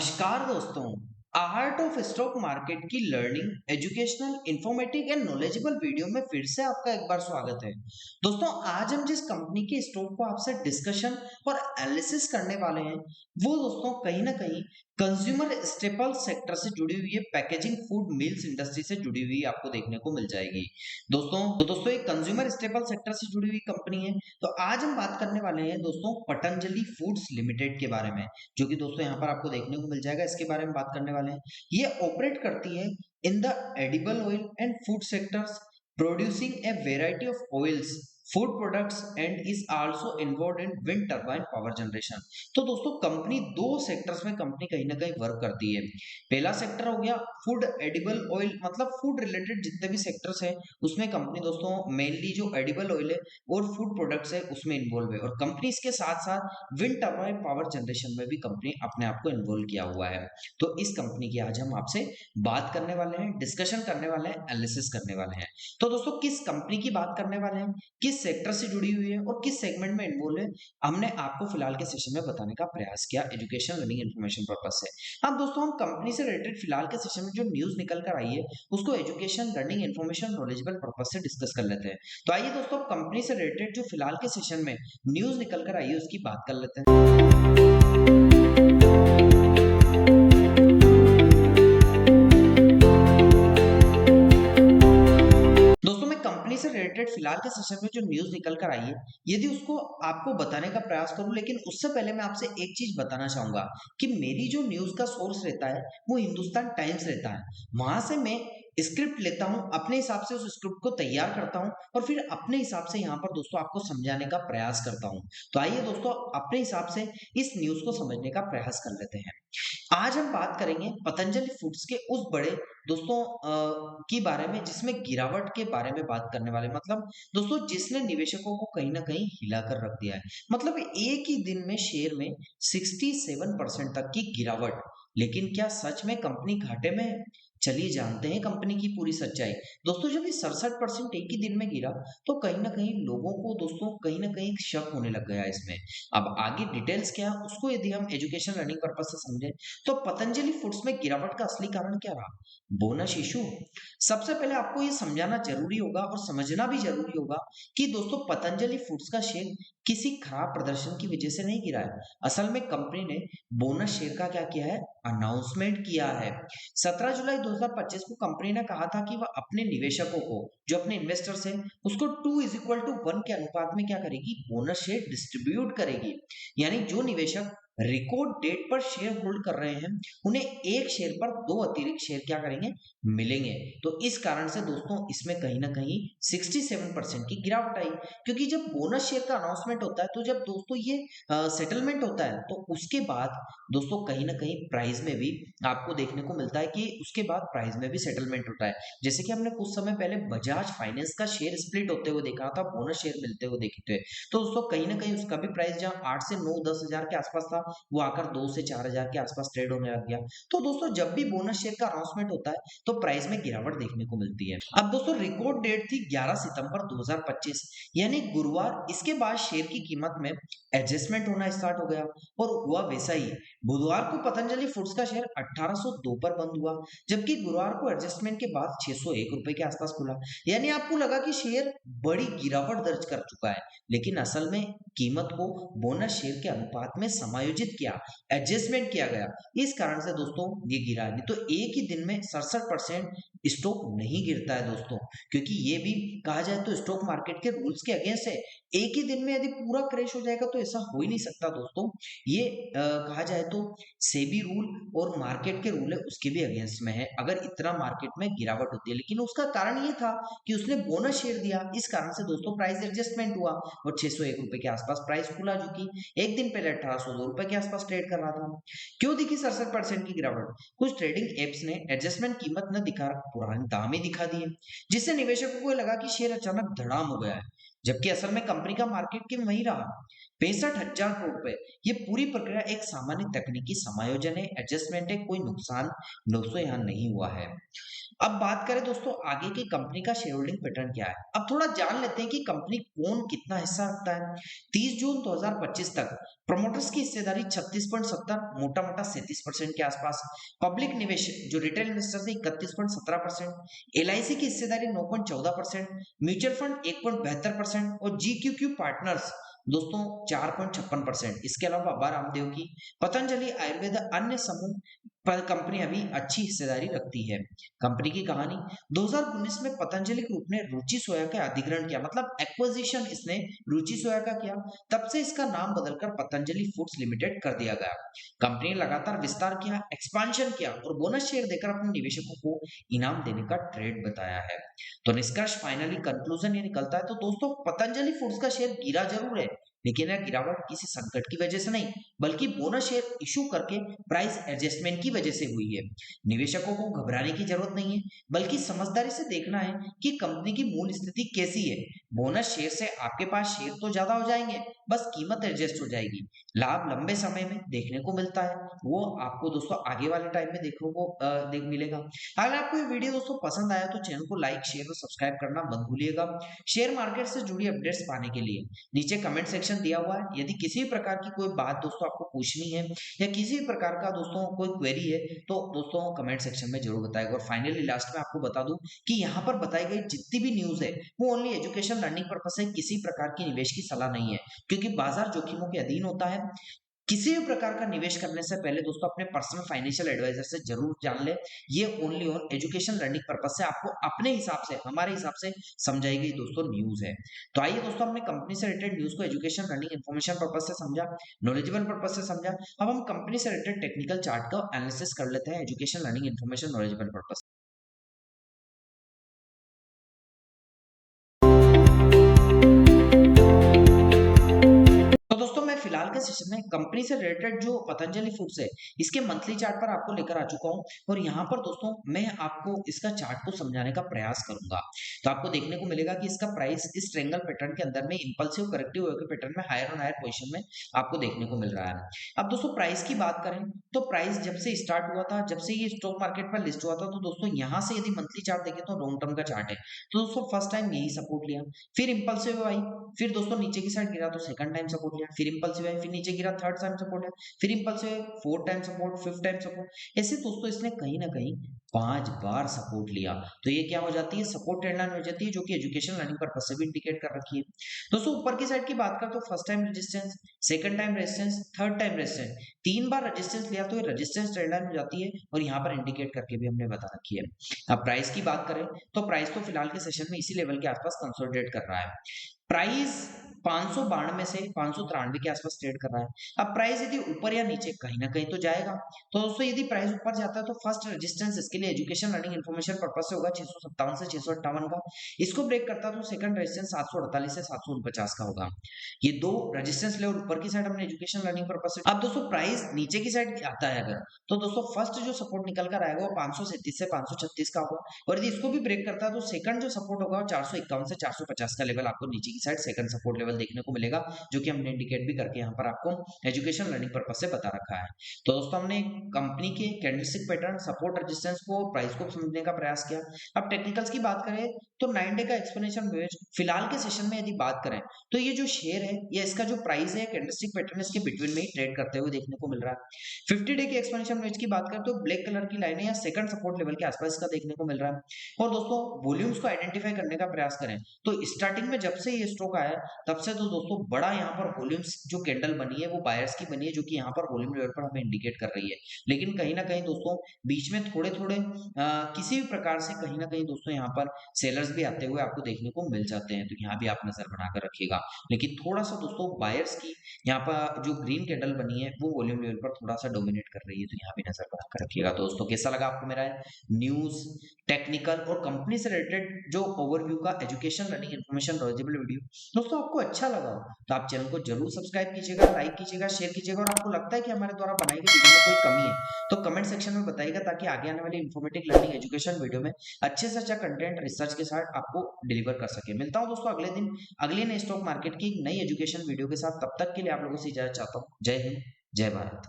नमस्कार दोस्तों। Art of stock market की learning educational informative and knowledgeable video में फिर से आपका एक बार स्वागत है। दोस्तों, आज हम जिस कंपनी के स्टॉक को आपसे डिस्कशन और एनालिसिस करने वाले हैं वो दोस्तों कहीं ना कहीं कंज्यूमर स्टेपल सेक्टर से जुड़ी हुई है, पैकेजिंग फूड मिल्स इंडस्ट्री से जुड़ी हुई आपको देखने को मिल जाएगी। दोस्तों एक कंज्यूमर स्टेपल सेक्टर से जुड़ी हुई कंपनी है। तो आज हम बात करने वाले हैं दोस्तों पतंजलि फूड्स लिमिटेड के बारे में, जो कि दोस्तों यहाँ पर आपको देखने को मिल जाएगा। इसके बारे में बात करने वाले हैं। ये ऑपरेट करती है in the edible oil and food sectors, producing a variety of oils, food products and is also involved in wind turbine power generation. तो दोस्तों कंपनी दो सेक्टर्स में कंपनी कहीं ना कहीं वर्क करती है। पहला सेक्टर हो गया फूड एडिबल ऑयल, मतलब फूड रिलेटेड जितने भी सेक्टर्स है उसमें कंपनी दोस्तों मेनली जो एडिबल ऑयल है और फूड प्रोडक्ट्स है उसमें इन्वॉल्व है। और कंपनी इसके साथ साथ विंड टरबाइन पावर जनरेशन में भी कंपनी अपने आप को इन्वॉल्व किया हुआ है। तो इस कंपनी की आज हम आपसे बात करने वाले हैं, डिस्कशन करने वाले हैं, एनालिसिस करने वाले हैं। तो दोस्तों किस कंपनी की बात करने वाले हैं, किस सेक्टर से जुड़ी हुई है और किस सेगमेंट में इन्वॉल्व है, हमने आपको फिलहाल के सेशन में बताने का प्रयास किया एजुकेशन लर्निंग इन्फॉर्मेशन पर्पस से। अब दोस्तों हम कंपनी से रिलेटेड फिलहाल के सेशन में जो न्यूज निकल कर आई है उसको education learning information knowledgeable purpose से डिस्कस कर लेते हैं। तो आइए दोस्तों कंपनी से रिलेटेड जो फिलहाल के सेशन में न्यूज निकल कर आई है उसकी बात कर लेते हैं। दोस्तों मैं कंपनी से रिलेटेड फिलहाल के सेशन में जो न्यूज निकल कर आई है यदि उसको आपको बताने का प्रयास करूं, लेकिन उससे पहले मैं आपसे एक चीज बताना चाहूंगा कि मेरी जो न्यूज का सोर्स रहता है वो हिंदुस्तान टाइम्स रहता है। वहां से मैं स्क्रिप्ट लेता हूं, अपने हिसाब से उस स्क्रिप्ट को तैयार करता हूं और फिर अपने हिसाब से यहाँ पर दोस्तों आपको समझाने का प्रयास करता हूं। तो आइए दोस्तों अपने हिसाब से इस न्यूज को समझने का प्रयास कर लेते हैं। आज हम बात करेंगे पतंजलि फूड्स के उस बड़े दोस्तों की बारे में जिसमें गिरावट के बारे में बात करने वाले, मतलब दोस्तों जिसने निवेशकों को कहीं ना कहीं हिलाकर रख दिया है। मतलब एक ही दिन में शेयर में 67% तक की गिरावट। लेकिन क्या सच में कंपनी घाटे में है? चलिए जानते हैं कंपनी की पूरी सच्चाई। दोस्तों जब ये 67% एक ही दिन में गिरा तो कहीं ना कहीं लोगों को दोस्तों कहीं ना कहीं शक होने लग गया इसमें। अब आगे डिटेल्स क्या है उसको यदि हम एजुकेशन लर्निंग पर्पस से समझें तो पतंजलि फूड्स में गिरावट का असली कारण क्या रहा? Bonus issue. सबसे पहले आपको ये समझाना जरूरी होगा और समझना भी जरूरी होगा कि दोस्तों पतंजलि फूड्स का शेयर किसी खराब प्रदर्शन की वजह से नहीं गिरा है। असल में कंपनी ने बोनस शेयर का क्या किया है, अनाउंसमेंट किया है। 17 जुलाई 2025 को कंपनी ने कहा था कि वह अपने निवेशकों को, जो अपने इन्वेस्टर्स हैं, उसको 2:1 के अनुपात में क्या करेगी, बोनस शेयर डिस्ट्रीब्यूट करेगी। यानी जो निवेशक रिकॉर्ड डेट पर शेयर होल्ड कर रहे हैं उन्हें एक शेयर पर दो अतिरिक्त शेयर क्या करेंगे, मिलेंगे। तो इस कारण से दोस्तों इसमें कहीं ना कहीं 67% की गिरावट आई। क्योंकि जब बोनस शेयर का अनाउंसमेंट होता है तो जब दोस्तों ये सेटलमेंट होता है तो उसके बाद दोस्तों कहीं ना कहीं प्राइस में भी आपको देखने को मिलता है कि उसके बाद प्राइस में भी सेटलमेंट होता है। जैसे कि हमने कुछ समय पहले बजाज फाइनेंस का शेयर स्प्लिट होते हुए देखा था, बोनस शेयर मिलते हुए देखे थे। तो दोस्तों कहीं ना कहीं उसका भी प्राइस जहां 8 से 9 10 हजार के आसपास था वो आकर 2 से 4 हजार के आसपास ट्रेड होने लग गया। तो दोस्तों जब भी बोनस शेयर का अनाउंसमेंट होता है तो प्राइस में गिरावट देखने को मिलती है। अब दोस्तों रिकॉर्ड डेट थी 11 सितंबर 2025, यानी गुरुवार। इसके बाद शेयर की कीमत में एडजस्टमेंट होना स्टार्ट हो गया और हुआ वैसा ही। बुधवार को पतंजलि फूड्स का शेयर 1802 पर बंद हुआ, जबकि गुरुवार को एडजस्टमेंट के बाद 601 रुपए के आसपास खुला। यानी आपको लगा कि शेयर बड़ी गिरावट दर्ज कर चुका है, लेकिन असल में कीमत को बोनस शेयर के अनुपात में समायोजित किया, एडजस्टमेंट किया गया। इस कारण से दोस्तों ये गिरा। नहीं तो एक ही दिन में 67% स्टॉक नहीं गिरता है दोस्तों, क्योंकि ये भी कहा जाए तो स्टॉक मार्केट के रूल्स के अगेंस्ट है। एक ही दिन में यदि पूरा क्रैश हो जाएगा तो ऐसा हो ही नहीं सकता दोस्तों। ये कहा जाए तो सेबी रूल और मार्केट के रूल है उसके भी अगेंस्ट में है अगर इतना मार्केट में गिरावट होती है। लेकिन उसका कारण ये था कि उसने बोनस शेयर दिया, इस कारण से दोस्तों प्राइस एडजस्टमेंट हुआ और 601 रुपए के आसपास प्राइस खुला, जो कि एक दिन पहले 1802 रुपए के आसपास ट्रेड कर रहा था। क्यों दिखी 67% की गिरावट? कुछ ट्रेडिंग एप्स ने एडजस्टमेंट कीमत न दिखा पुराने दाम ही दिखा दिए, जिससे निवेशकों को लगा कि शेयर अचानक धड़ाम हो गया है। जबकि असल में कंपनी का मार्केट कैप वही रहा 65,000 करोड़ रुपए। ये पूरी प्रक्रिया एक सामान्य तकनीकी समायोजन है, एडजस्टमेंट है, कोई नुकसान दोस्तों यहाँ नहीं हुआ है। अब बात करें दोस्तों आगे की कंपनी का शेयर होल्डिंग पैटर्न क्या है। अब थोड़ा जान लेते हैं कि कंपनी कौन कितना हिस्सा रखता है। 30 जून 2025 तक प्रमोटर्स की हिस्सेदारी 36.70, मोटा मोटा 37% के आसपास। पब्लिक निवेश जो रिटेल इन्वेस्टर थे 31.17%, एलआईसी की हिस्सेदारी 9.14%, म्यूचुअल फंड 1.72% और जीक्यूक्यू पार्टनर्स दोस्तों 4.56%। इसके अलावा बाबा रामदेव की पतंजलि आयुर्वेद अन्य समूह पर कंपनी अभी अच्छी हिस्सेदारी रखती है। कंपनी की कहानी 2019 में पतंजलि ग्रुप ने रुचि सोया का अधिग्रहण किया, मतलब एक्विजिशन इसने रुचि सोया का किया। तब से इसका नाम बदलकर पतंजलि फूड्स लिमिटेड कर दिया गया। कंपनी ने लगातार विस्तार किया, एक्सपांशन किया और बोनस शेयर देकर अपने निवेशकों को इनाम देने का ट्रेड बताया है। तो निष्कर्ष फाइनली कंक्लूजन ये निकलता है तो दोस्तों पतंजलि फूड्स का शेयर गिरा जरूर है, लेकिन यह गिरावट किसी संकट की वजह से नहीं बल्कि बोनस शेयर इशू करके प्राइस एडजस्टमेंट की वजह से हुई है। निवेशकों को घबराने की जरूरत नहीं है, बल्कि समझदारी से देखना है कि कंपनी की मूल स्थिति कैसी है। बोनस शेयर से आपके पास शेयर तो ज्यादा हो जाएंगे, बस कीमत एडजस्ट हो जाएगी। लाभ लंबे समय में देखने को मिलता है, वो आपको दोस्तों आगे वाले टाइम में देखने को देख मिलेगा। अगर आपको ये वीडियो दोस्तों पसंद आया तो चैनल को लाइक शेयर और सब्सक्राइब करना मत भूलिएगा। शेयर मार्केट से जुड़ी अपडेट्स पाने के लिए नीचे कमेंट सेक्शन दिया हुआ है। यदि किसी प्रकार की कोई बात दोस्तों आपको पूछनी है या किसी प्रकार का दोस्तों कोई क्वेरी है तो दोस्तों कमेंट सेक्शन में जरूर बताएगा। और फाइनली लास्ट में आपको बता दूं कि यहाँ पर बताई गई जितनी भी न्यूज है वो ओनली एजुकेशन लर्निंग पर्पस है, किसी प्रकार की निवेश की सलाह नहीं है, क्योंकि बाजार जोखिमों के अधीन होता है। किसी भी प्रकार का निवेश करने से पहले दोस्तों अपने पर्सनल फाइनेंशियल एडवाइजर से जरूर जान ले। ये only on education learning purpose से आपको अपने हिसाब से हमारे हिसाब से समझाई गई दोस्तों न्यूज है। तो आइए दोस्तों हमने कंपनी से रिलेटेड न्यूज को एजुकेशन लर्निंग इन्फॉर्मेशन पर्पस से समझा, नॉलेजेबल पर्पस से समझा। अब हम कंपनी से रिलेटेड टेक्निकल चार्ट का एनालिसिस कर लेते हैं education learning information knowledgeable purpose. तो दोस्तों मैं फिलहाल के सेशन में कंपनी से रिलेटेड जो पतंजलि फूड्स है इसके मंथली चार्ट पर आपको लेकर आ चुका हूं और यहाँ पर दोस्तों मैं आपको इसका चार्ट को समझाने का प्रयास करूंगा। तो आपको देखने को मिलेगा कि इसका प्राइस इस ट्रायंगल पैटर्न के अंदर में इंपल्सिव करेक्टिव के पैटर्न में हायर और हायर पोजीशन में आपको देखने को मिल रहा है। अब दोस्तों प्राइस की बात करें तो प्राइस जब से स्टार्ट हुआ था, जब से ये स्टॉक मार्केट पर लिस्ट हुआ था, तो दोस्तों यहाँ से यदि मंथली चार्ट देखें तो लॉन्ग टर्म का चार्ट है, तो दोस्तों फर्स्ट टाइम यही सपोर्ट लिया, फिर इंपल्सिव आई, फिर दोस्तों नीचे की साइड गिरा तो सेकंड टाइम सपोर्ट लिया, फिर इंपल्सिव है, फिर नीचे गिरा थर्ड टाइम सपोर्ट लिया, फिर इंपल्सिव है, fourth time support, fifth time support. ऐसे दोस्तों इसने कहीं ना कहीं 5 बार सपोर्ट लिया। तो ये क्या हो जाती है, सपोर्ट ट्रेंड लाइन हो जाती है, जो कि एजुकेशन लर्निंग पर्पस से भी इंडिकेट कर रखी है। दोस्तों ऊपर की साइड की बात कर तो first time resistance, second time resistance, third time resistance, 3 बार रेजिस्टेंस लिया तो ये रेजिस्टेंस ट्रेंड लाइन हो जाती है और यहाँ पर इंडिकेट करके भी हमने बता रखी है। अब प्राइस की बात करें तो प्राइस तो फिलहाल के सेशन में इसी लेवल के आसपास कंसोलिडेट कर रहा है। प्राइस 592 से 593 के आसपास ट्रेड कर रहा है। अब प्राइस यदि ऊपर या नीचे कहीं ना कहीं तो जाएगा। तो दोस्तों यदि प्राइस ऊपर जाता है तो फर्स्ट रेजिस्टेंस इसके लिए एजुकेशन लर्निंग इन्फॉर्मेशन पर्पस से होगा 657 से 658 का। इसको ब्रेक करता है तो सेकंड रेजिस्टेंस 748 से 749 का होगा। ये दो रेजिस्टेंस लेवल ऊपर की साइड हमने एजुकेशन लर्निंग पर्पस से। अब दोस्तों प्राइस नीचे की साइड आता है अगर, तो दोस्तों फर्स्ट जो सपोर्ट निकल कर आएगा वो 537 से 536 का होगा और यदि इसको भी ब्रेक करता है तो सेकंड जो सपोर्ट होगा 451 से 450 का लेवल आपको नीचे की साइड सेकंड सपोर्ट लेवल देखने को मिलेगा, जो कि हमने इंडिकेट भी करके यहाँ पर आपको एजुकेशन लर्निंग पर्पस से बता रखा है। तो दोस्तों हमने कंपनी के कैंडलस्टिक पैटर्न, सपोर्ट, रेजिस्टेंस को, प्राइस को समझने का प्रयास किया। अब टेक्निकल्स की बात करें तो 9 डे का एक्सप्लेनेशन वेज फिलहाल के सेशन में यदि बात करें तो ये जो शेयर है या इसका जो प्राइस है कैंडलस्टिक पैटर्न इसके बिटवीन में ही ट्रेड करते हुए देखने को मिल रहा है। 50 डे के एक्सप्लेनेशन वेज की बात करें तो ब्लैक कलर की लाइन है या सेकंड सपोर्ट लेवल के आसपास इसका देखने को मिल रहा है। और दोस्तों वॉल्यूम्स को आइडेंटिफाई करने का प्रयास करें तो स्टार्टिंग में जब से ये स्टॉक आया तब से तो दोस्तों बड़ा यहाँ पर वॉल्यूम्स जो कैंडल बनी है वो बायर्स की बनी है, जो कि यहाँ पर वॉल्यूम लेवल पर हमें इंडिकेट कर रही है। लेकिन कहीं ना कहीं दोस्तों बीच में थोड़े थोड़े किसी भी प्रकार से कहीं ना कहीं दोस्तों यहाँ पर सेलर्स भी आते हुए आपको देखने को मिल जाते हैं, तो यहाँ भी आप नजर बनाकर रखिएगा। लेकिन थोड़ा सा दोस्तों बायर्स की यहाँ पर जो ग्रीन कैंडल बनी है वो वॉल्यूम लेवल पर थोड़ा सा डोमिनेट कर रही है, तो यहाँ भी नजर बनाकर रखिएगा। तो दोस्तों कैसा लगा आपको मेरा न्यूज, टेक्निकल और कंपनी से रिलेटेड जो ओवरव्यू का education learning information knowledgeable video दोस्तों आपको अच्छा लगा हो तो आप चैनल को जरूर सब्सक्राइब कीजिएगा, लाइक कीजिएगा, शेयर कीजिएगा। और आपको लगता है कि हमारे द्वारा बनाई गई वीडियो में कोई कमी है तो कमेंट सेक्शन में बताइएगा, ताकि आगे आने वाली इन्फॉर्मेटिव लर्निंग एजुकेशन वीडियो में अच्छे से अच्छा कंटेंट रिसर्च के साथ आपको डिलीवर कर सके। मिलता हूँ दोस्तों अगले दिन अगले नए स्टॉक मार्केट की एक नई एजुकेशन वीडियो के साथ। तब तक के लिए आप लोगों से इजाजत चाहता हूँ। जय हिंद, जय भारत।